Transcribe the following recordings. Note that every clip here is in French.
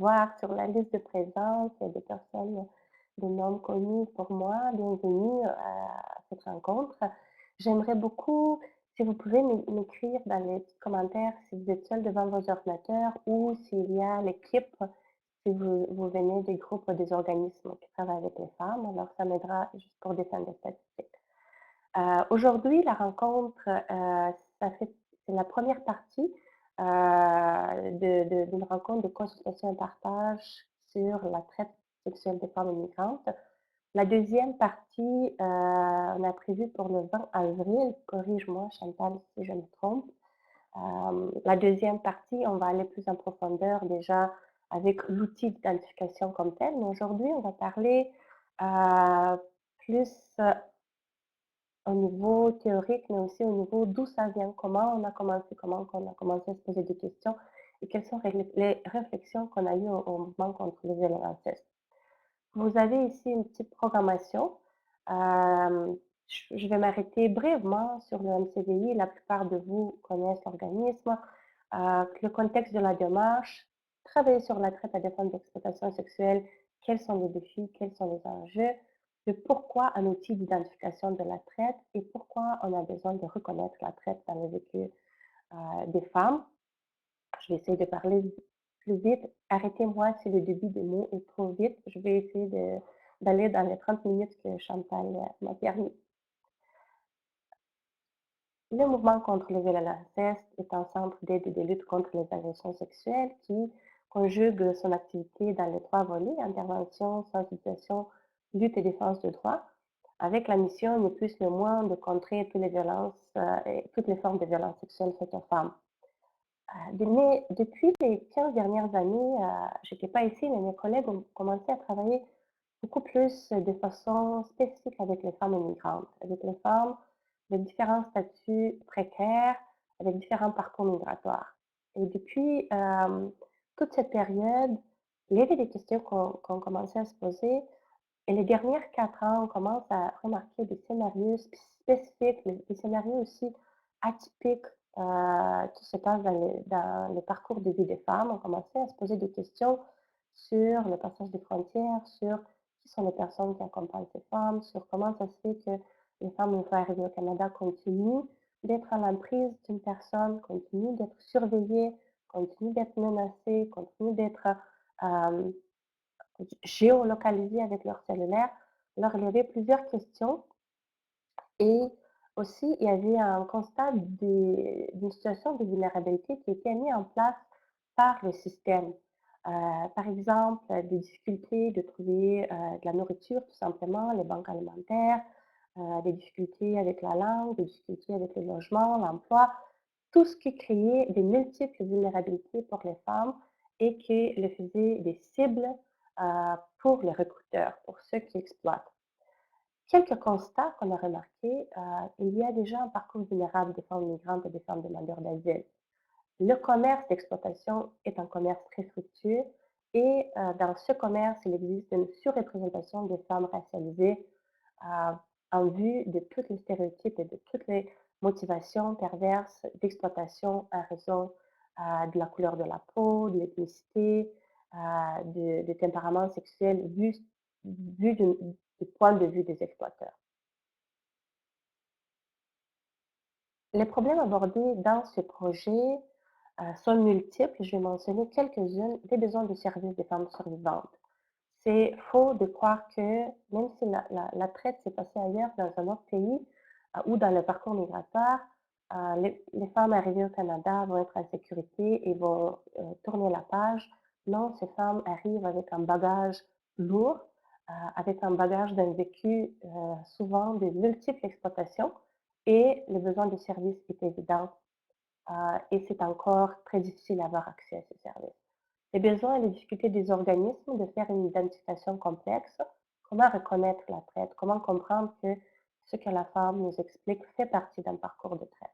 voir sur la liste de présence des personnes, des noms connus pour moi. Bienvenue à cette rencontre. J'aimerais beaucoup, si vous pouvez m'écrire dans les petits commentaires si vous êtes seul devant vos ordinateurs ou s'il y a l'équipe, si vous venez des groupes ou des organismes qui travaillent avec les femmes, alors ça m'aidera juste pour descendre les statistiques. Aujourd'hui, la rencontre, ça fait c'est la première partie, d'une rencontre de consultation et partage sur la traite sexuelle des femmes immigrantes. La deuxième partie, on a prévu pour le 20 avril, corrige-moi Chantal si je me trompe. La deuxième partie, on va aller plus en profondeur déjà avec l'outil d'identification comme tel, mais aujourd'hui, on va parler, plus, au niveau théorique, mais aussi au niveau d'où ça vient, comment on a commencé, comment on a commencé à se poser des questions et quelles sont les réflexions qu'on a eues au mouvement contre les violences incestes. Vous avez ici une petite programmation. Euh, je vais m'arrêter brièvement sur le MCDI. La plupart de vous connaissent l'organisme, le contexte de la démarche, travailler sur la traite à des fins d'exploitation sexuelle, quels sont les défis, quels sont les enjeux, le pourquoi un outil d'identification de la traite et pourquoi on a besoin de reconnaître la traite dans le vécu des femmes. Je vais essayer de parler plus vite. Arrêtez-moi si le début des mots est trop vite. Je vais essayer d'aller dans les 30 minutes que Chantal m'a permis. Le mouvement contre le viol à l'inceste est un centre d'aide et de lutte contre les agressions sexuelles qui conjugue son activité dans les trois volets, intervention, sensibilisation, lutte et défense de droits, avec la mission, ni plus ni moins, de contrer toutes les violences et toutes les formes de violences sexuelles faites aux femmes. Mais depuis les 15 dernières années, je n'étais pas ici, mais mes collègues ont commencé à travailler beaucoup plus de façon spécifique avec les femmes immigrantes, avec les femmes de différents statuts précaires, avec différents parcours migratoires. Et depuis toute cette période, il y avait des questions qu'on commençait à se poser. Et les dernières 4 ans, on commence à remarquer des scénarios spécifiques, des scénarios aussi atypiques qui se passent dans le parcours de vie des femmes. On commençait à se poser des questions sur le passage des frontières, sur qui sont les personnes qui accompagnent ces femmes, sur comment ça se fait que les femmes, une fois arrivées au Canada, continuent d'être à l'emprise d'une personne, continuent d'être surveillées, continuent d'être menacées, continuent d'être euh, géolocalisés avec leur cellulaire. Alors, il y avait plusieurs questions et aussi il y avait un constat d'une situation de vulnérabilité qui était mise en place par le système. Par exemple, des difficultés de trouver de la nourriture, tout simplement, les banques alimentaires, des difficultés avec la langue, des difficultés avec le logement, l'emploi, tout ce qui créait des multiples vulnérabilités pour les femmes et qui les faisait des cibles pour les recruteurs, pour ceux qui exploitent. Quelques constats qu'on a remarqués, il y a déjà un parcours vulnérable des femmes migrantes et des femmes demandeurs d'asile. Le commerce d'exploitation est un commerce très fructueux et dans ce commerce, il existe une surreprésentation des femmes racialisées euh, en vue de tous les stéréotypes et de toutes les motivations perverses d'exploitation en raison de la couleur de la peau, de l'ethnicité, de tempérament sexuel vu du point de vue des exploiteurs. Les problèmes abordés dans ce projet sont multiples. Je vais mentionner quelques-unes des besoins de services des femmes survivantes. C'est faux de croire que même si la traite s'est passée ailleurs, dans un autre pays ou dans le parcours migratoire, les femmes arrivées au Canada vont être en sécurité et vont tourner la page. Non, ces femmes arrivent avec un bagage lourd, avec un bagage d'un vécu souvent de multiples exploitations et le besoin de services est évident et c'est encore très difficile d'avoir accès à ces services. Les besoins et les difficultés des organismes de faire une identification complexe, comment reconnaître la traite, comment comprendre que ce que la femme nous explique fait partie d'un parcours de traite.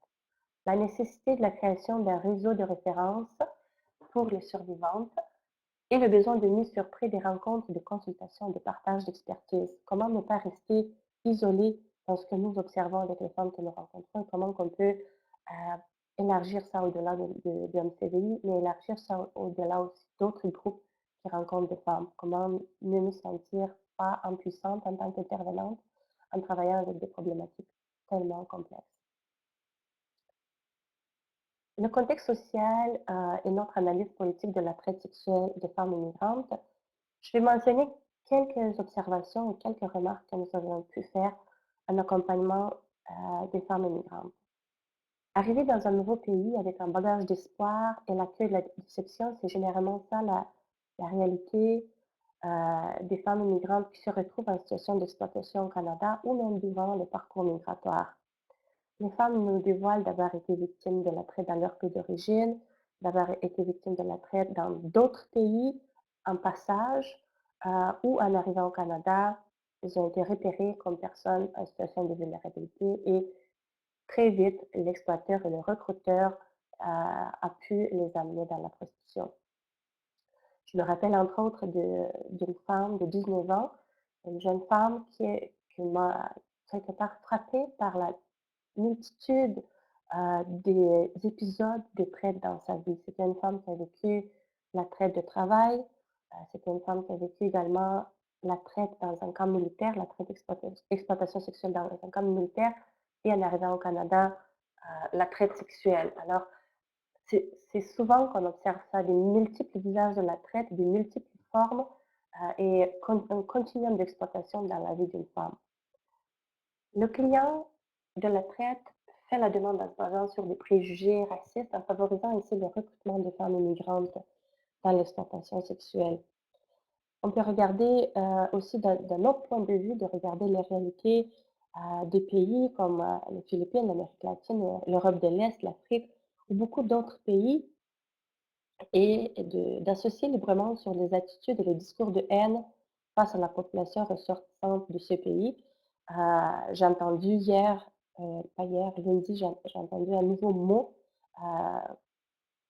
La nécessité de la création d'un réseau de référence pour les survivantes et le besoin de mise sur pied des rencontres, de consultation et de partage d'expertise. Comment ne pas rester isolé dans ce que nous observons avec les femmes que nous rencontrons et comment on peut élargir ça au-delà du MCVI, mais élargir ça au-delà aussi d'autres groupes qui rencontrent des femmes. Comment ne nous sentir pas impuissante en tant qu'intervenante en travaillant avec des problématiques tellement complexes. Le contexte social et notre analyse politique de la traite sexuelle des femmes immigrantes, je vais mentionner quelques observations ou quelques remarques que nous avons pu faire en accompagnement des femmes immigrantes. Arriver dans un nouveau pays avec un bagage d'espoir et l'accueil de la déception, c'est généralement ça la réalité des femmes immigrantes qui se retrouvent en situation d'exploitation au Canada ou même durant le parcours migratoire. Les femmes nous dévoilent d'avoir été victimes de la traite dans leur pays d'origine, d'avoir été victimes de la traite dans d'autres pays en passage ou en arrivant au Canada. Ils ont été repérés comme personnes en situation de vulnérabilité et très vite, l'exploiteur et le recruteur a pu les amener dans la prostitution. Je me rappelle entre autres d'une femme de 19 ans, une jeune femme qui m'a quelque part frappée par la multitude des épisodes de traite dans sa vie. C'était une femme qui a vécu la traite de travail, c'était une femme qui a vécu également la traite dans un camp militaire, la traite d'exploitation sexuelle dans un camp militaire, et en arrivant au Canada, la traite sexuelle. Alors, c'est souvent qu'on observe ça, des multiples visages de la traite, des multiples formes et un continuum d'exploitation dans la vie d'une femme. Le client de la traite fait la demande en se basant sur des préjugés racistes en favorisant ainsi le recrutement de femmes immigrantes dans l'exploitation sexuelle. On peut regarder aussi d'un autre point de vue, de regarder les réalités des pays comme les Philippines, l'Amérique latine, l'Europe de l'Est, l'Afrique ou beaucoup d'autres pays et d'associer librement sur les attitudes et les discours de haine face à la population ressortissante de ce pays. J'ai entendu hier, pas hier, lundi, j'ai entendu un nouveau mot euh,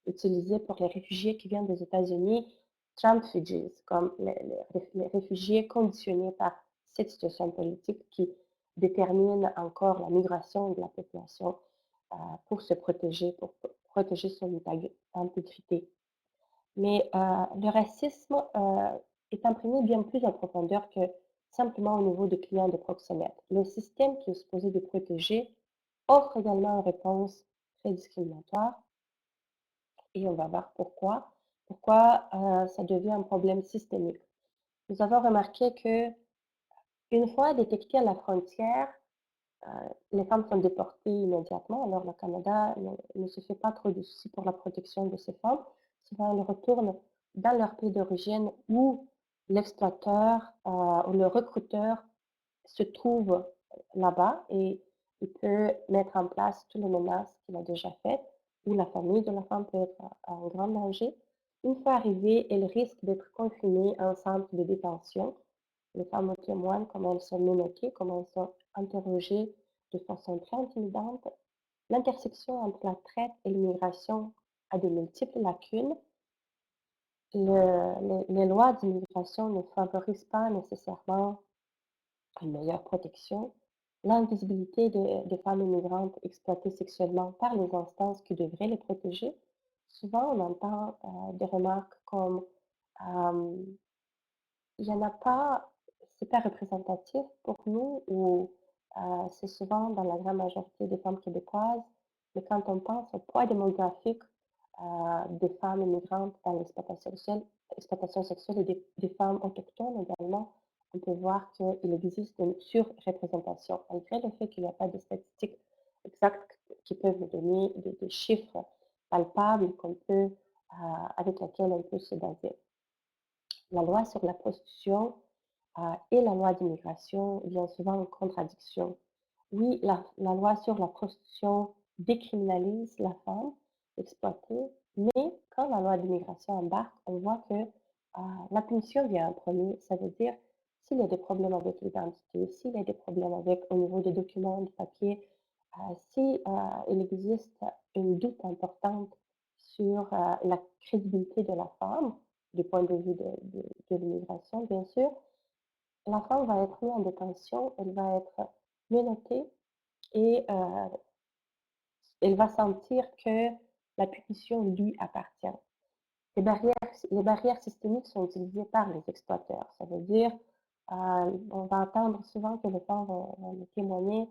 utilisé pour les réfugiés qui viennent des États-Unis, Trump-fugees, comme les réfugiés conditionnés par cette situation politique qui détermine encore la migration de la population pour se protéger, pour protéger son intégrité. Mais le racisme est imprégné bien plus en profondeur que simplement au niveau des clients de proxénètes. Le système qui est supposé de protéger offre également une réponse très discriminatoire et on va voir pourquoi. Pourquoi ça devient un problème systémique. Nous avons remarqué que une fois détectées à la frontière, les femmes sont déportées immédiatement. Alors le Canada ne se fait pas trop de soucis pour la protection de ces femmes. Souvent, elles retournent dans leur pays d'origine où l'exploiteur ou le recruteur se trouve là-bas et il peut mettre en place toutes les menaces qu'il a déjà faites, où la famille de la femme peut être en grand danger. Une fois arrivées, elles risquent d'être confinées à un centre de détention. Les femmes témoignent comment elles sont menottées, comment elles sont interrogées de façon très intimidante. L'intersection entre la traite et l'immigration a de multiples lacunes. Les lois d'immigration ne favorisent pas nécessairement une meilleure protection. L'invisibilité des femmes immigrantes exploitées sexuellement par les instances qui devraient les protéger. Souvent, on entend des remarques comme euh, il y en a pas, c'est pas représentatif pour nous ou c'est souvent dans la grande majorité des femmes québécoises, mais quand on pense au poids démographique des femmes immigrantes dans l'exploitation sexuelle et des femmes autochtones également, on peut voir qu'il existe une surreprésentation, malgré le fait qu'il n'y a pas de statistiques exactes qui peuvent nous donner des chiffres palpables avec lesquels on peut se baser. La loi sur la prostitution et la loi d'immigration viennent souvent en contradiction. Oui, la loi sur la prostitution décriminalise la femme exploitée, mais quand la loi d'immigration embarque, on voit que la punition vient en premier. Ça veut dire s'il y a des problèmes avec l'identité, s'il y a des problèmes avec au niveau des documents, du papier, si il existe une doute importante sur la crédibilité de la femme, du point de vue de l'immigration, bien sûr, la femme va être mise en détention, elle va être menottée et elle va sentir que la punition lui appartient. Les barrières systémiques sont utilisées par les exploiteurs. Ça veut dire, on va entendre souvent que les femmes vont me témoigner: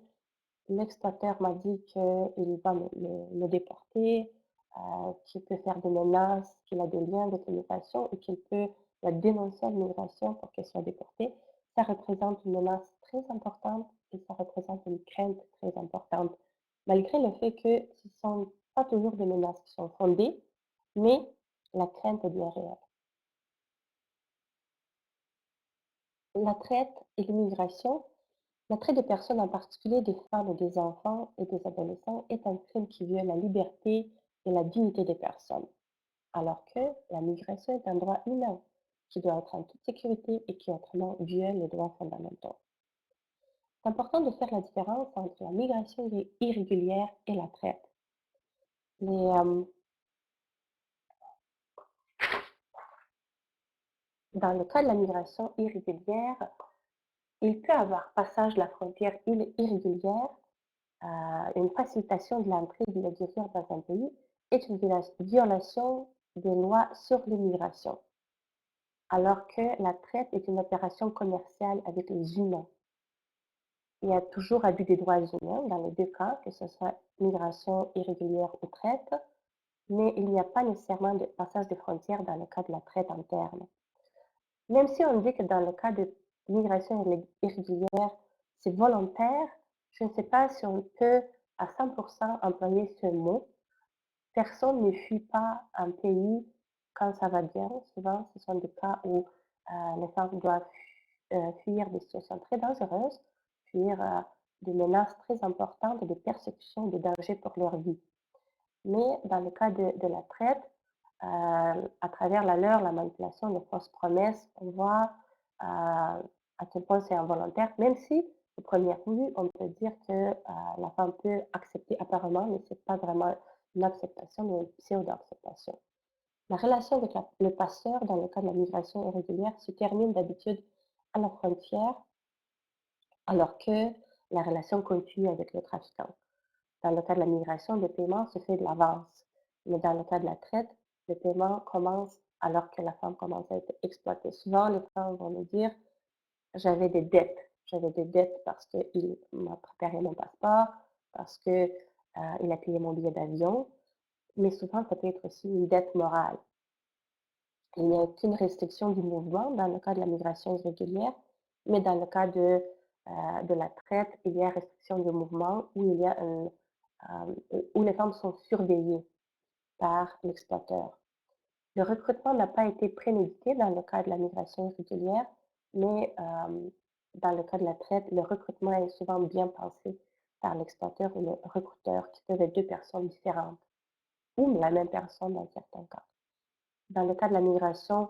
«L'exploiteur m'a dit qu'il va me déporter, qu'il peut faire des menaces, qu'il a des liens avec l'immigration et qu'il peut la dénoncer à l'immigration pour qu'elle soit déportée». Ça représente une menace très importante et ça représente une crainte très importante, malgré le fait que ce ne sont pas toujours des menaces qui sont fondées, mais la crainte est bien réelle. La traite et l'immigration, la traite des personnes, en particulier des femmes et des enfants et des adolescents, est un crime qui viole la liberté et la dignité des personnes, alors que la migration est un droit humain qui doit être en toute sécurité et qui autrement viole les droits fondamentaux. C'est important de faire la différence entre la migration irrégulière et la traite. Les, dans le cas de la migration irrégulière, il peut y avoir passage de la frontière irrégulière, une facilitation de l'entrée irrégulière dans un pays est une violation des lois sur l'immigration, alors que la traite est une opération commerciale avec les humains. Il y a toujours abus des droits humains dans les deux cas, que ce soit migration irrégulière ou traite, mais il n'y a pas nécessairement de passage de frontières dans le cas de la traite interne. Même si on dit que dans le cas de migration irrégulière, c'est volontaire, je ne sais pas si on peut à 100% employer ce mot. Personne ne fuit pas un pays quand ça va bien. Souvent, ce sont des cas où les femmes doivent fuir des situations très dangereuses, fuir des menaces très importantes, des persécutions, des dangers pour leur vie. Mais dans le cas de la traite, à travers la leurre, la manipulation, les fausses promesses, on voit à quel point c'est involontaire, même si, au premier vue, on peut dire que la femme peut accepter apparemment, mais ce n'est pas vraiment une acceptation, mais une pseudo-acceptation. La relation avec le passeur, dans le cas de la migration irrégulière, se termine d'habitude à la frontière, alors que la relation continue avec le trafiquant. Dans le cas de la migration, le paiement se fait de l'avance. Mais dans le cas de la traite, le paiement commence alors que la femme commence à être exploitée. Souvent, les femmes vont me dire, j'avais des dettes. J'avais des dettes parce qu'il m'a préparé mon passeport, parce qu'il a payé mon billet d'avion. Mais souvent, ça peut être aussi une dette morale. Il n'y a aucune restriction du mouvement dans le cas de la migration irrégulière, mais dans le cas de la traite, il y a restriction du mouvement où il y a où les femmes sont surveillées par l'exploiteur. Le recrutement n'a pas été prémédité dans le cas de la migration irrégulière, mais dans le cas de la traite, le recrutement est souvent bien pensé par l'exploiteur ou le recruteur, qui peuvent être deux personnes différentes, ou la même personne dans certains cas. Dans le cas de la migration,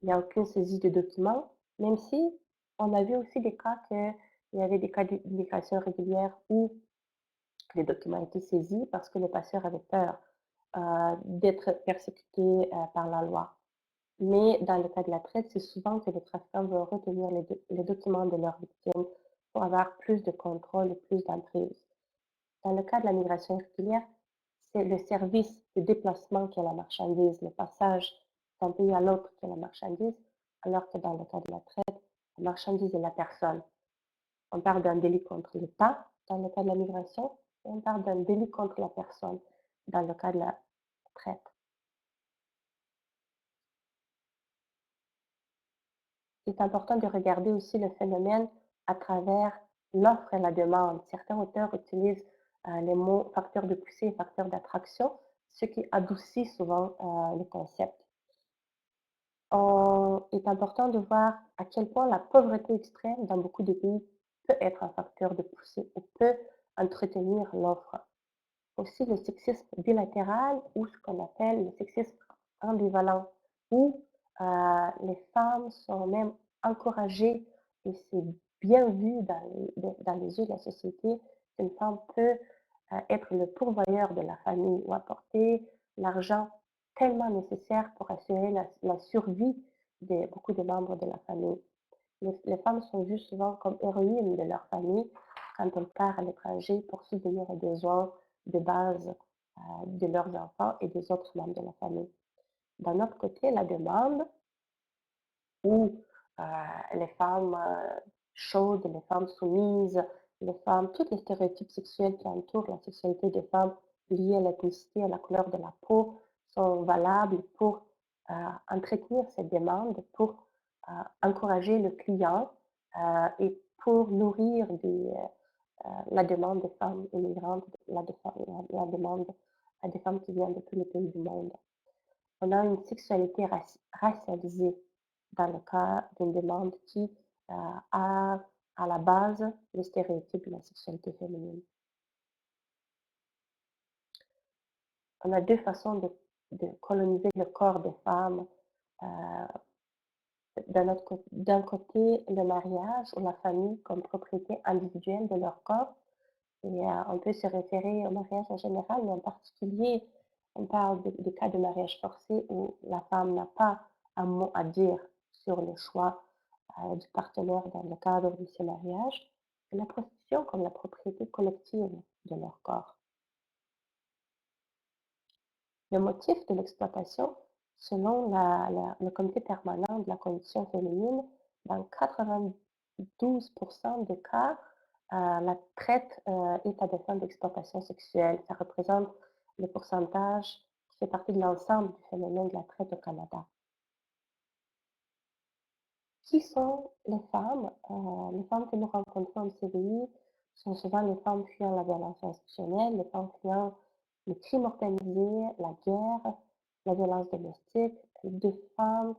il n'y a aucune saisie de documents, même si on a vu aussi des cas qu'il y avait des cas d'immigration régulière où les documents étaient saisis parce que les passeurs avaient peur d'être persécutés par la loi. Mais dans le cas de la traite, c'est souvent que les trafiquants vont retenir les documents de leurs victimes pour avoir plus de contrôle et plus d'emprise. Dans le cas de la migration irrégulière, c'est le service de déplacement qui est la marchandise, le passage d'un pays à l'autre qui est la marchandise, alors que dans le cas de la traite, la marchandise est la personne. On parle d'un délit contre l'État dans le cas de la migration et on parle d'un délit contre la personne dans le cas de la traite. C'est important de regarder aussi le phénomène à travers l'offre et la demande. Certains auteurs utilisent les mots facteur de poussée et facteur d'attraction, ce qui adoucit souvent le concept. Il est important de voir à quel point la pauvreté extrême dans beaucoup de pays peut être un facteur de poussée ou peut entretenir l'offre. Aussi le sexisme bilatéral ou ce qu'on appelle le sexisme ambivalent, où les femmes sont même encouragées et c'est bien vu dans les yeux de la société qu'une femme peut être le pourvoyeur de la famille ou apporter l'argent tellement nécessaire pour assurer la survie de beaucoup de membres de la famille. Les femmes sont vues souvent comme héroïnes de leur famille quand elles partent à l'étranger pour subvenir aux besoins de base de leurs enfants et des autres membres de la famille. D'un autre côté, la demande où les femmes chaudes, les femmes soumises, les femmes, tous les stéréotypes sexuels qui entourent la sexualité des femmes liés à l'ethnicité, à la couleur de la peau, sont valables pour entretenir cette demande, pour encourager le client et pour nourrir la demande des femmes immigrantes, la demande à des femmes qui viennent de tous les pays du monde. On a une sexualité racialisée dans le cas d'une demande qui a à la base les stéréotypes de la sexualité féminine. On a deux façons de coloniser le corps des femmes. Euh, d'un côté, le mariage ou la famille comme propriété individuelle de leur corps. Et on peut se référer au mariage en général, mais en particulier, on parle de cas de mariage forcé où la femme n'a pas un mot à dire sur le choix du partenaire dans le cadre de ce mariage. Et la prostitution comme la propriété collective de leur corps. Le motif de l'exploitation, selon le comité permanent de la condition féminine, dans 92% des cas, la traite est à des fins d'exploitation sexuelle. Ça représente le pourcentage qui fait partie de l'ensemble du phénomène de la traite au Canada. Qui sont les femmes? Les femmes que nous rencontrons en CVI sont souvent les femmes fuyant la violence institutionnelle, les femmes fuyant le crime organisé, la guerre, la violence domestique, des femmes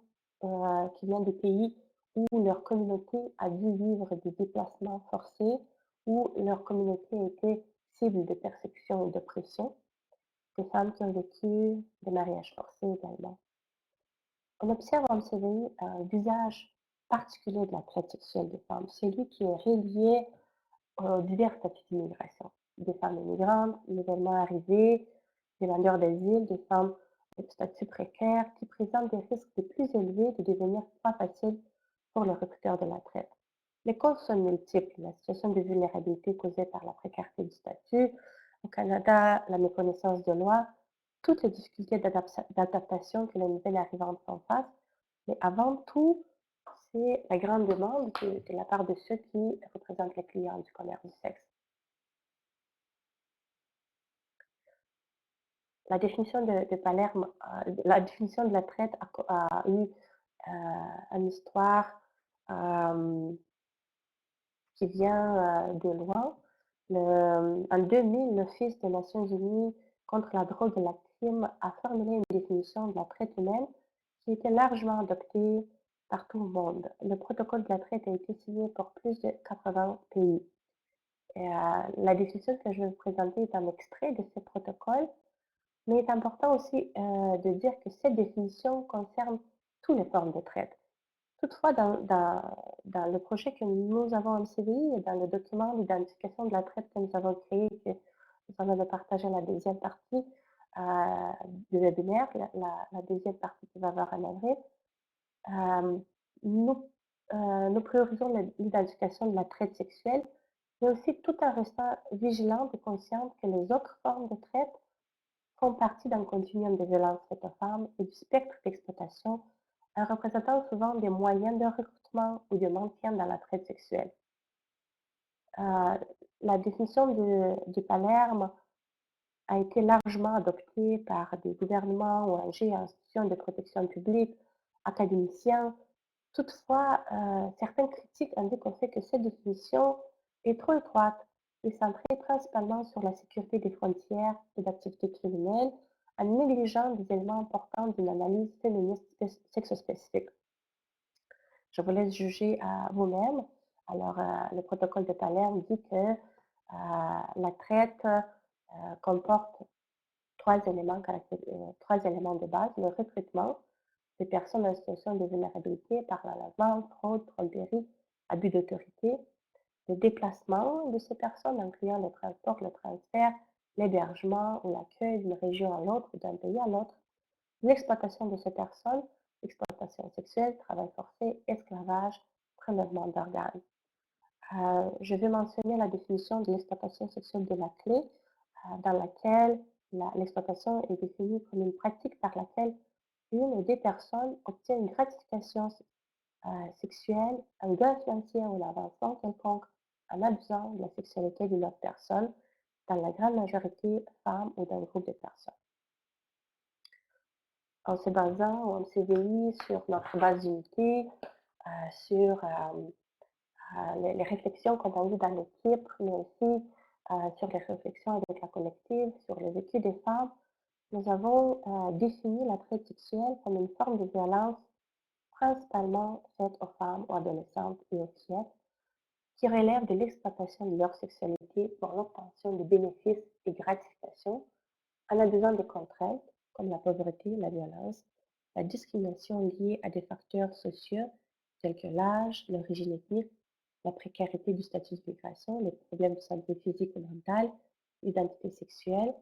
qui viennent des pays où leur communauté a dû vivre des déplacements forcés, où leur communauté a été cible de persécution et d'oppression, des femmes qui ont vécu des mariages forcés également. On observe en CVI un usage particulier de la traite sexuelle des femmes, celui qui est relié aux divers statuts d'immigration. Des femmes immigrantes, nouvellement arrivées, des demandeurs d'asile, des femmes de statut précaire qui présentent des risques de plus élevés de devenir proie facile pour le recruteur de la traite. Les causes sont multiples. La situation de vulnérabilité causée par la précarité du statut, au Canada, la méconnaissance de loi, toutes les difficultés d'adaptation que les nouvelles arrivantes font face, mais avant tout, c'est la grande demande de la part de ceux qui représentent les clients du commerce du sexe. La définition de Palerme, la définition de la traite a eu une histoire qui vient de loin. En 2000, l'Office des Nations Unies contre la drogue et la crime a formulé une définition de la traite humaine qui était largement adoptée par tout le monde. Le protocole de la traite a été signé pour plus de 80 pays. Et, la définition que je vais vous présenter est un extrait de ce protocole, mais il est important aussi de dire que cette définition concerne toutes les formes de traite. Toutefois, dans le projet que nous avons en CVI et dans le document d'identification de la traite que nous avons créé, que nous en avons partagé la deuxième partie du webinaire, la deuxième partie qui va avoir en avril, nous, nous priorisons l'identification de la traite sexuelle, mais aussi tout en restant vigilante et consciente que les autres formes de traite font partie d'un continuum de violences faites aux femmes et du spectre d'exploitation en représentant souvent des moyens de recrutement ou de maintien dans la traite sexuelle. La définition de Palerme a été largement adoptée par des gouvernements, ONG, institutions de protection publique, académiciens. Toutefois, certaines critiques indiquent au fait que cette définition est trop étroite et centrée principalement sur la sécurité des frontières et d'activités criminelles, en négligeant des éléments importants d'une analyse féministe sexospécifique. Je vous laisse juger à vous-même. Alors, le protocole de Palerme dit que la traite comporte trois éléments de base: le recrutement des personnes en situation de vulnérabilité par l'enlèvement, fraude, tromperie, abus d'autorité, le déplacement de ces personnes, incluant le transport, le transfert, l'hébergement ou l'accueil d'une région à l'autre ou d'un pays à l'autre, l'exploitation de ces personnes, exploitation sexuelle, travail forcé, esclavage, prélèvement d'organes. Je vais mentionner la définition de l'exploitation sexuelle de la clé, dans laquelle l'exploitation est définie comme une pratique par laquelle une ou des personnes obtiennent une gratification sexuelle, un gain financier ou un avancement quelconque en abusant de la sexualité d'une autre personne, dans la grande majorité femmes ou d'un groupe de personnes. En se basant ou en CDI sur notre base d'unité, sur les réflexions qu'on a eues dans l'équipe, mais aussi sur les réflexions avec la collective, sur le vécu des femmes, nous avons défini la traite sexuelle comme une forme de violence principalement faite aux femmes, aux adolescentes et aux fillettes, qui relève de l'exploitation de leur sexualité pour l'obtention de bénéfices et gratifications en abusant des contraintes comme la pauvreté, la violence, la discrimination liée à des facteurs sociaux tels que l'âge, l'origine ethnique, la précarité du statut de migration, les problèmes de santé physique ou mentale, l'identité sexuelle,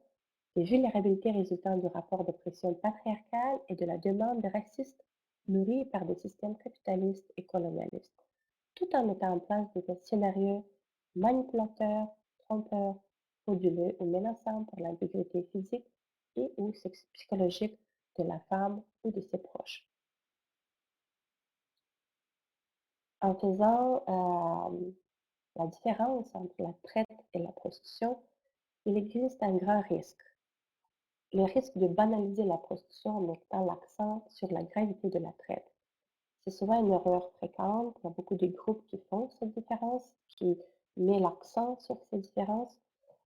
les vulnérabilités résultant du rapport d'oppression patriarcale et de la demande raciste nourrie par des systèmes capitalistes et colonialistes, tout en mettant en place des scénarios manipulateurs, trompeurs, frauduleux ou menaçants pour l'intégrité physique et ou psychologique de la femme ou de ses proches. En faisant la différence entre la traite et la prostitution, il existe un grand risque. Le risque de banaliser la prostitution en mettant l'accent sur la gravité de la traite. C'est souvent une erreur fréquente. Il y a beaucoup de groupes qui font cette différence, qui met l'accent sur ces différences.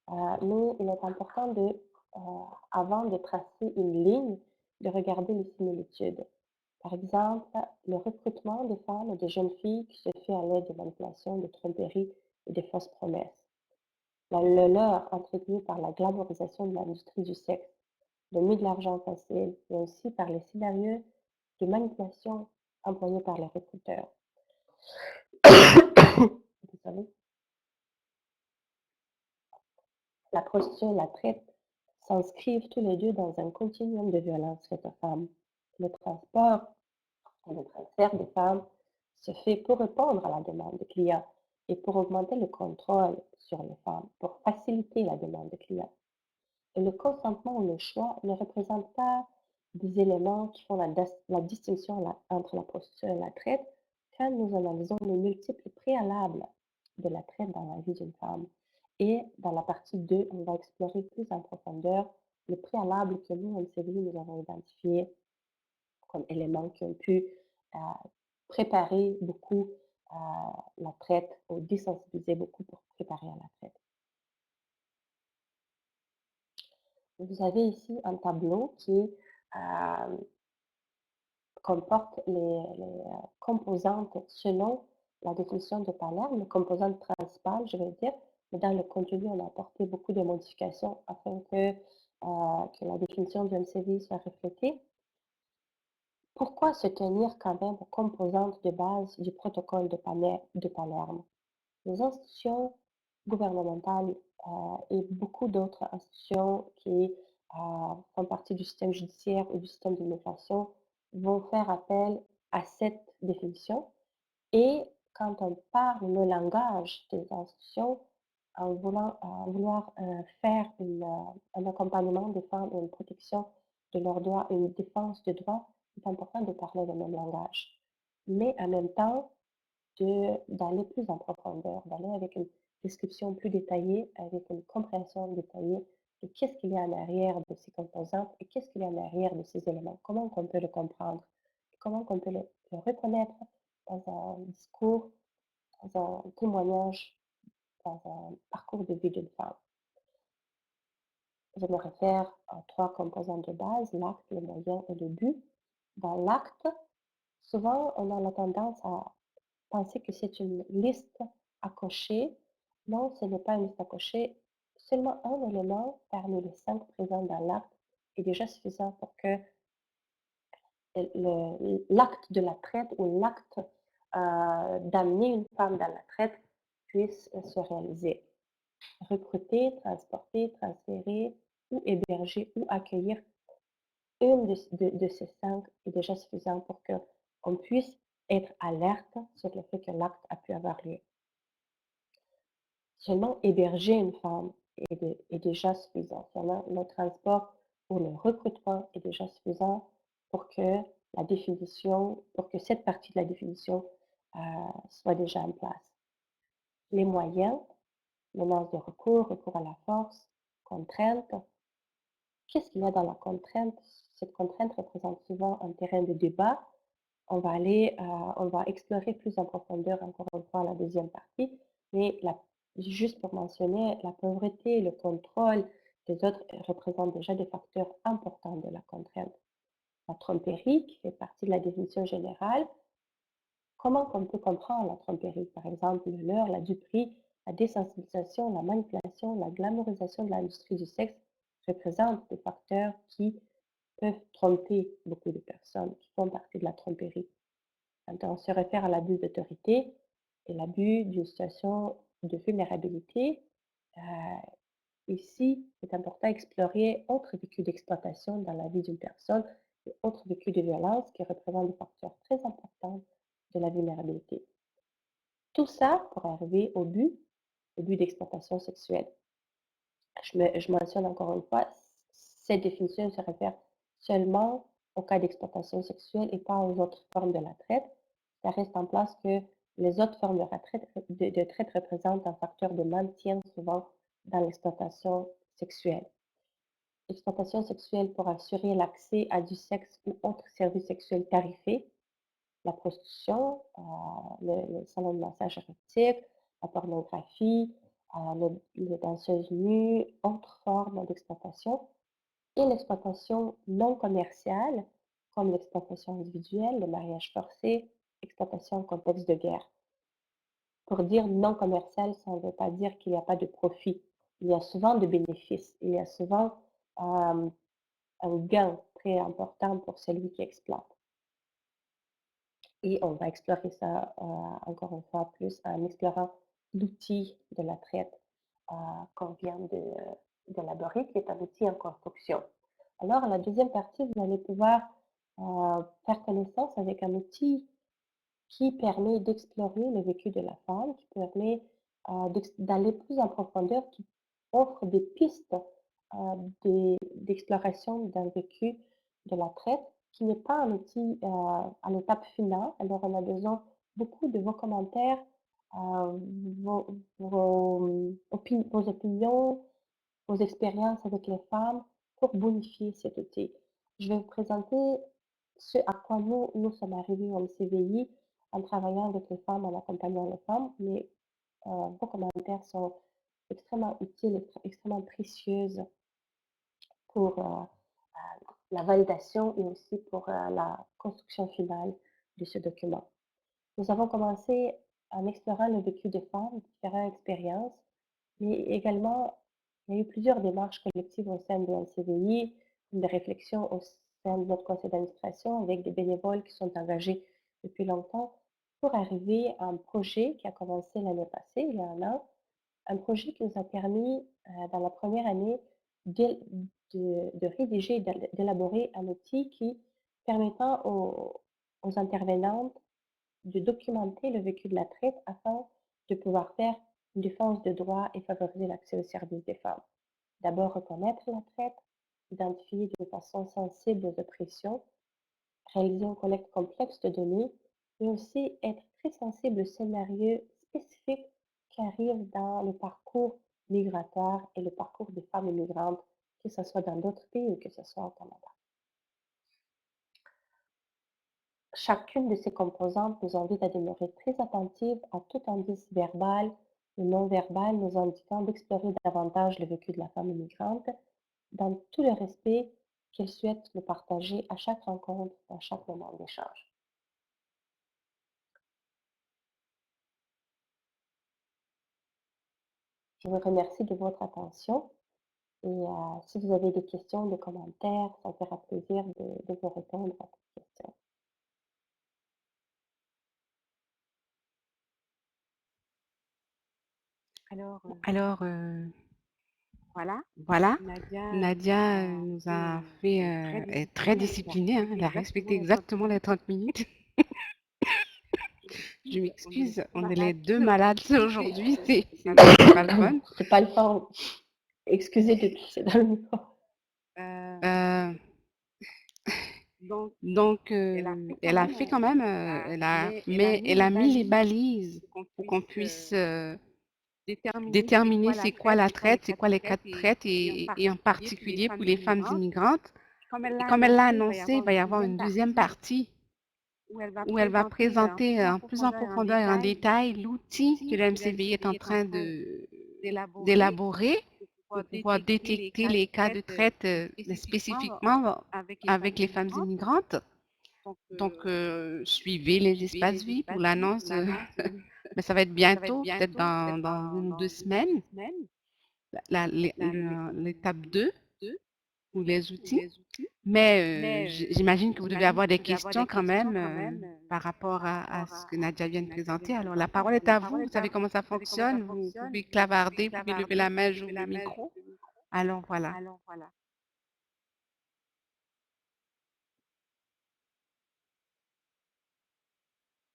Mais il est important avant de tracer une ligne, de regarder les similitudes. Par exemple, le recrutement de femmes et de jeunes filles qui se fait à l'aide de manipulation, de tromperies et de fausses promesses. Le leurre entretenu par la glamourisation de l'industrie du sexe, le mis de l'argent facile, mais aussi par les scénarios de manipulation employés par les recruteurs. Désolée. La prostitution et la traite s'inscrivent tous les deux dans un continuum de violence faite aux femmes. Le transport et le transfert des femmes se fait pour répondre à la demande des clients et pour augmenter le contrôle sur les femmes, pour faciliter la demande des clients. Et le consentement ou le choix ne représentent pas des éléments qui font la distinction entre la prostitution et la traite quand nous analysons les multiples préalables de la traite dans la vie d'une femme. Et dans la partie 2, on va explorer plus en profondeur les préalables que nous, en CVI, nous avons identifiés comme éléments qui ont pu euh, préparer beaucoup la traite ou désensibiliser beaucoup pour préparer à la traite. Vous avez ici un tableau qui comporte les composantes selon la définition de Palerme, les composantes principales, je vais dire, mais dans le contenu, on a apporté beaucoup de modifications afin que la définition du MCV soit reflétée. Pourquoi se tenir quand même aux composantes de base du protocole de Palerme? Les institutions gouvernementales et beaucoup d'autres institutions qui font partie du système judiciaire ou du système d'immigration vont faire appel à cette définition. Et quand on parle le langage des institutions, en vouloir faire un accompagnement des femmes et une protection de leurs droits, une défense des droits, c'est important de parler le même langage. Mais en même temps, d'aller plus en profondeur, d'aller avec une description plus détaillée, avec une compréhension détaillée de qu'est-ce qu'il y a en arrière de ces composantes et qu'est-ce qu'il y a en arrière de ces éléments, comment on peut le comprendre, comment on peut le reconnaître dans un discours, dans un témoignage, dans un parcours de vie d'une femme. Je me réfère à trois composantes de base, l'acte, le moyen et le but. Dans l'acte, souvent on a la tendance à penser que c'est une liste à cocher. Non, ce n'est pas une liste à cocher. Seulement un élément parmi les 5 présents dans l'acte est déjà suffisant pour que l'acte de la traite ou l'acte d'amener une femme dans la traite puisse se réaliser. Recruter, transporter, transférer ou héberger ou accueillir une de ces 5 est déjà suffisant pour qu'on puisse être alerte sur le fait que l'acte a pu avoir lieu. Seulement héberger une femme est déjà suffisant. Seulement le transport ou le recrutement est déjà suffisant pour que pour que cette partie de la définition soit déjà en place. Les moyens, menaces de recours, recours à la force, contrainte. Qu'est-ce qu'il y a dans la contrainte? Cette contrainte représente souvent un terrain de débat. On va explorer plus en profondeur encore une fois la deuxième partie, mais juste pour mentionner, la pauvreté, le contrôle des autres représentent déjà des facteurs importants de la contrainte. La tromperie, qui fait partie de la définition générale, comment on peut comprendre la tromperie? Par exemple, le leurre, la duperie, la désensibilisation, la manipulation, la glamourisation de l'industrie du sexe représentent des facteurs qui peuvent tromper beaucoup de personnes, qui font partie de la tromperie. Quand on se réfère à l'abus d'autorité et l'abus d'une situation de vulnérabilité, euh, ici, c'est important d'explorer autres vécus d'exploitation dans la vie d'une personne et autres vécus de violence qui représentent des facteurs très importants de la vulnérabilité. Tout ça pour arriver au but d'exploitation sexuelle. Je mentionne encore une fois, cette définition se réfère seulement au cas d'exploitation sexuelle et pas aux autres formes de la traite. Ça reste en place que les autres formes de traite représentent un facteur de maintien souvent dans l'exploitation sexuelle. L'exploitation sexuelle pour assurer l'accès à du sexe ou autres services sexuels tarifés, la prostitution, le salon de massage érotique, la pornographie, les danseuses nues, autres formes d'exploitation, et l'exploitation non commerciale, comme l'exploitation individuelle, le mariage forcé, exploitation en contexte de guerre. Pour dire non commercial, ça ne veut pas dire qu'il n'y a pas de profit. Il y a souvent de bénéfices, il y a souvent un gain très important pour celui qui exploite. Et on va explorer ça encore une fois plus en explorant l'outil de la traite qu'on vient d'élaborer, qui est un outil en construction. Alors, la deuxième partie, vous allez pouvoir faire connaissance avec un outil qui permet d'explorer le vécu de la femme, qui permet d'aller plus en profondeur, qui offre des pistes d'exploration d'un vécu de la traite, qui n'est pas un outil à l'étape finale. Alors, on a besoin beaucoup de vos commentaires, vos opinions, vos expériences avec les femmes pour bonifier cet outil. Je vais vous présenter ce à quoi nous sommes arrivés au MCVI en travaillant avec les femmes, en accompagnant les femmes, mais vos commentaires sont extrêmement utiles, extrêmement précieuses pour la validation et aussi pour la construction finale de ce document. Nous avons commencé en explorant le vécu des femmes, différentes expériences, mais également, il y a eu plusieurs démarches collectives au sein de l'NCVI, des réflexions au sein de notre conseil d'administration avec des bénévoles qui sont engagés depuis longtemps pour arriver à un projet qui a commencé l'année passée, il y a un an, un projet qui nous a permis, dans la première année, de rédiger et d'élaborer un outil qui permettant aux intervenantes de documenter le vécu de la traite afin de pouvoir faire une défense de droit et favoriser l'accès aux services des femmes. D'abord, reconnaître la traite, identifier de façon sensible les oppressions, réaliser une collecte complexe de données, mais aussi être très sensible aux scénarios spécifiques qui arrivent dans le parcours migratoire et le parcours des femmes immigrantes, que ce soit dans d'autres pays ou que ce soit au Canada. Chacune de ces composantes nous invite à demeurer très attentives à tout indice verbal ou non verbal nous indiquant d'explorer davantage le vécu de la femme immigrante dans tout le respect qu'elle souhaite nous partager à chaque rencontre, à chaque moment d'échange. Je vous remercie de votre attention et si vous avez des questions, des commentaires, ça me fera plaisir de vous répondre à toutes questions. Alors, voilà, Nadia a nous été a fait être très disciplinée, hein, elle a respecté exactement les 30 minutes. Je m'excuse, on est les deux malades aujourd'hui, c'est pas le fun. C'est pas le fun. Excusez de tousser dans le micro. Euh, Donc, elle a fait quand même, mais elle a mis les balises pour qu'on puisse déterminer c'est quoi la traite, c'est quoi les cas de traite, et en particulier pour les femmes immigrantes. Et comme elle l'a annoncé, il va y avoir une deuxième partie où elle va présenter en plus en profondeur et en détail l'outil que le MCVI est en train d'élaborer pour pouvoir détecter les cas de traite spécifiquement avec les femmes immigrantes. Donc, suivez les espaces vie pour l'annonce. Mais ça va être bientôt, peut-être dans 1 ou 2 semaines, l'étape 2 ou les outils. Mais j'imagine que vous devez avoir des questions quand même par rapport à ce que Nadia vient de présenter. Alors, la parole est à vous. Vous savez comment ça fonctionne. Vous pouvez clavarder, vous pouvez lever la main, j'ouvre le micro. Alors, voilà.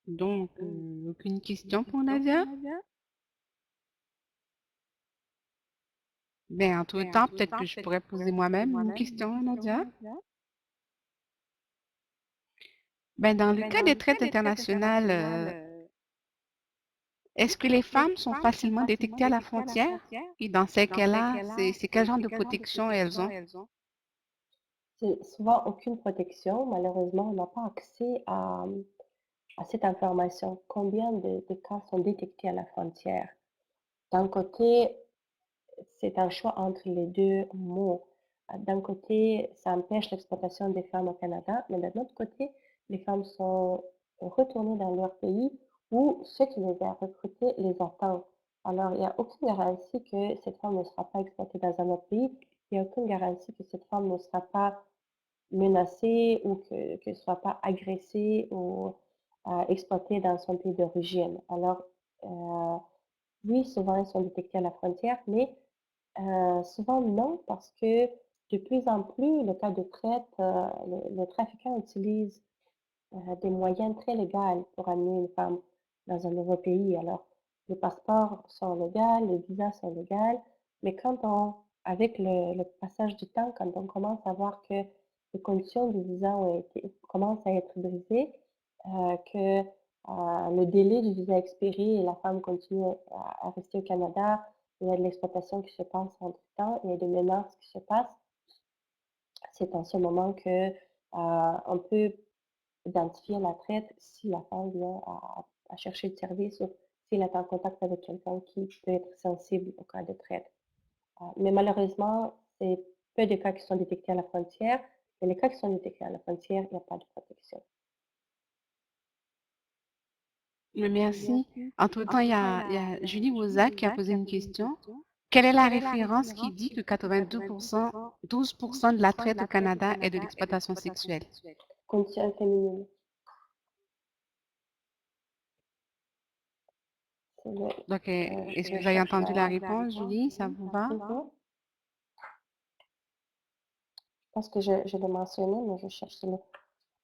Donc, aucune question pour Nadia? Ben, entre-temps, peut-être que je pourrais poser moi-même une question à Nadia. Ben, dans le cas des traites internationales, est-ce que les femmes sont facilement détectées à la frontière? Et dans ces cas-là, c'est quel genre de protection elles ont? C'est souvent aucune protection. Malheureusement, on n'a pas accès à cette information. Combien de cas sont détectés à la frontière? D'un côté, c'est un choix entre les 2 mots. D'un côté, ça empêche l'exploitation des femmes au Canada, mais d'un autre côté, les femmes sont retournées dans leur pays où ceux qui les a recrutées les attendent. Alors, il n'y a aucune garantie que cette femme ne sera pas exploitée dans un autre pays. Il n'y a aucune garantie que cette femme ne sera pas menacée ou qu'elle ne soit pas agressée ou exploitée dans son pays d'origine. Alors, oui, souvent, elles sont détectées à la frontière, mais souvent non, parce que de plus en plus, le cas de traite, les trafiquants utilisent des moyens très légaux pour amener une femme dans un nouveau pays. Alors, les passeports sont légaux, les visas sont légaux, mais avec le passage du temps, quand on commence à voir que les conditions du visa commencent à être brisées, que le délai du visa expiré et la femme continue à rester au Canada, il y a de l'exploitation qui se passe entre-temps, il y a des menaces qui se passent. C'est en ce moment que on peut identifier la traite si la femme vient à chercher le service ou s'il est en contact avec quelqu'un qui peut être sensible au cas de traite. Mais malheureusement, c'est peu de cas qui sont détectés à la frontière. Et les cas qui sont détectés à la frontière, il n'y a pas de protection. Merci. Entre-temps, il y a Julie Wozak qui a posé une question. Quelle est la référence qui dit que 82%, 12% de la traite au Canada est de l'exploitation sexuelle? Conditions féminines. Donc, est-ce que Je vous avez cherche entendu la réponse, Julie? Ça vous va? Mhm. Je pense que je l'ai mentionné, mais je cherche le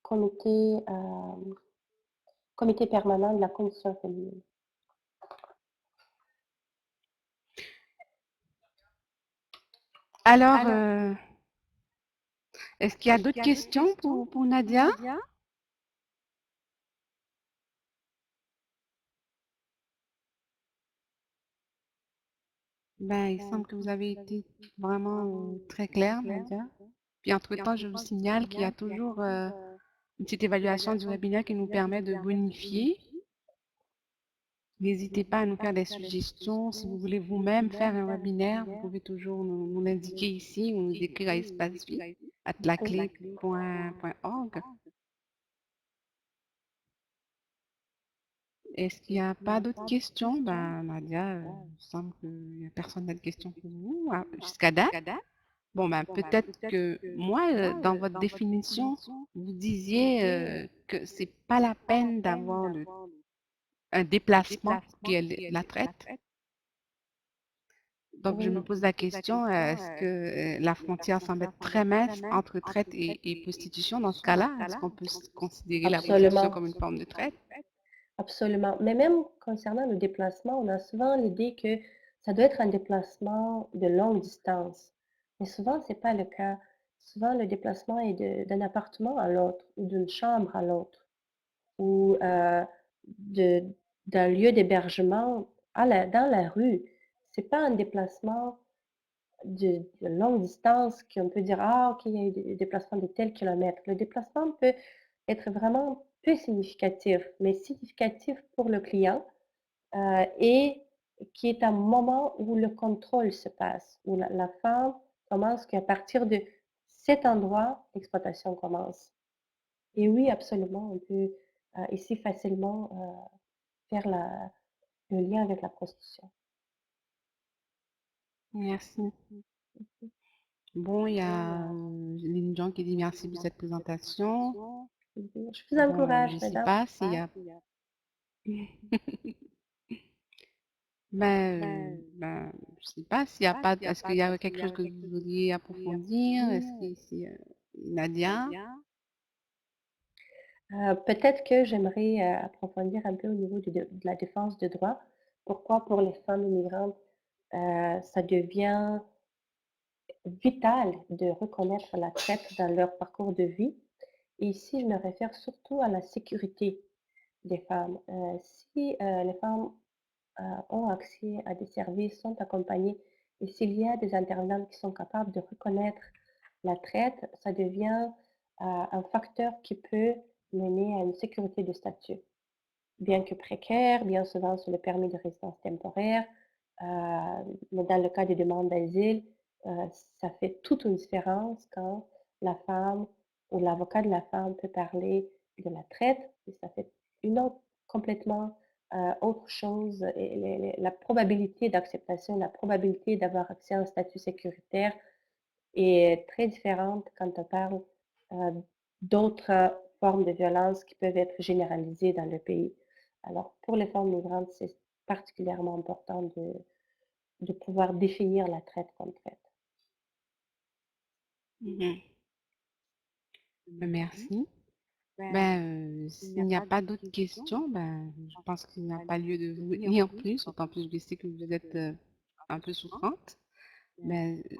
comité, comité permanent de la condition féminine. Alors, est-ce qu'il y a d'autres questions pour Nadia? Ben, il semble que vous avez été vraiment très claire, Nadia. Puis entre-temps, je vous signale qu'il y a toujours une petite évaluation du webinaire qui nous permet de bonifier. N'hésitez pas à nous faire des suggestions. Si vous voulez vous-même faire un webinaire, vous pouvez toujours nous l'indiquer ici ou nous écrire à espacevie@laclé.org. Est-ce qu'il n'y a pas d'autres questions? Ben, Nadia, il semble qu'il n'y a personne d'autre question pour vous jusqu'à date. Bon, ben, peut-être que moi, dans votre définition, vous disiez que c'est pas la peine d'avoir un déplacement pour qu'il y ait la traite. Donc, je me pose la question, est-ce que la frontière semble être très mince entre traite et prostitution dans ce cas-là? Est-ce qu'on peut considérer la prostitution Absolument, comme une forme de traite? absolument. Mais même concernant le déplacement, on a souvent l'idée que ça doit être un déplacement de longue distance. Mais souvent, c'est pas le cas. Souvent, le déplacement est d'un appartement à l'autre ou d'une chambre à l'autre ou de d'un lieu d'hébergement dans la rue. C'est pas un déplacement de longue distance qu'on peut dire: «Ah OK, il y a eu des déplacements de tels kilomètres». Le déplacement peut être vraiment peu significatif, mais significatif pour le client, et qui est un moment où le contrôle se passe, où la femme commence qu'à partir de cet endroit, l'exploitation commence. Et oui, absolument, on peut, ici facilement, faire le lien avec la prostitution. Merci. Bon, il y a Lynn Jean qui dit merci pour cette présentation. Je vous Bon, je encourage, ne sais mesdames. pas s'il y a... je sais pas s'il y a pas... Est-ce qu'il y a quelque chose que vous voudriez approfondir? Est-ce que c'est Nadia? Peut-être que j'aimerais, approfondir un peu au niveau de la défense de droit. Pourquoi pour les femmes immigrantes, ça devient vital de reconnaître la traite dans leur parcours de vie. Et ici, je me réfère surtout à la sécurité des femmes. Si les femmes ont accès à des services, sont accompagnées, et s'il y a des intervenants qui sont capables de reconnaître la traite, ça devient un facteur qui peut mener à une sécurité de statut. Bien que précaire, bien souvent sur le permis de résidence temporaire, mais dans le cas des demandes d'asile, ça fait toute une différence quand la femme ou l'avocat de la femme peut parler de la traite, et ça fait une autre complètement, autre chose, et la probabilité d'acceptation, la probabilité d'avoir accès à un statut sécuritaire est très différente quand on parle, d'autres formes de violence qui peuvent être généralisées dans le pays. Alors pour les femmes migrantes, c'est particulièrement important de pouvoir définir la traite comme traite. Mhm. Merci. S'il n'y a pas d'autres questions, je pense qu'il n'y a pas lieu de vous retenir plus, d'autant plus que je sais que vous êtes un peu souffrante.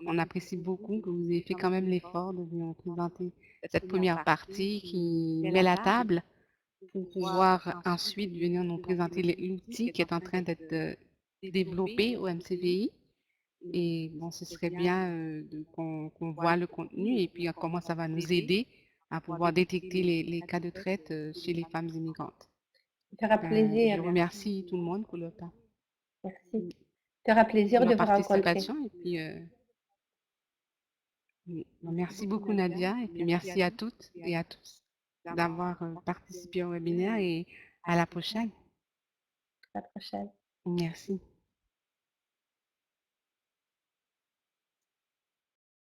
On apprécie beaucoup que vous ayez fait quand même l'effort de nous présenter cette première partie qui met la table pour pouvoir ensuite venir nous présenter l'outil qui est en train d'être développé au MCVI. Et bon, ce serait bien qu'on voit le contenu et puis comment ça va nous aider à pouvoir détecter les cas de traite chez les femmes immigrantes. Ça fera Je plaisir, remercie tout le monde pour leur temps, merci. Ça fera pour plaisir de leur vous rencontrer. participation. Et puis, oui. Merci beaucoup, Nadia. Et puis, merci à toutes et à tous d'avoir participé au webinaire et à la prochaine. À la prochaine. Merci.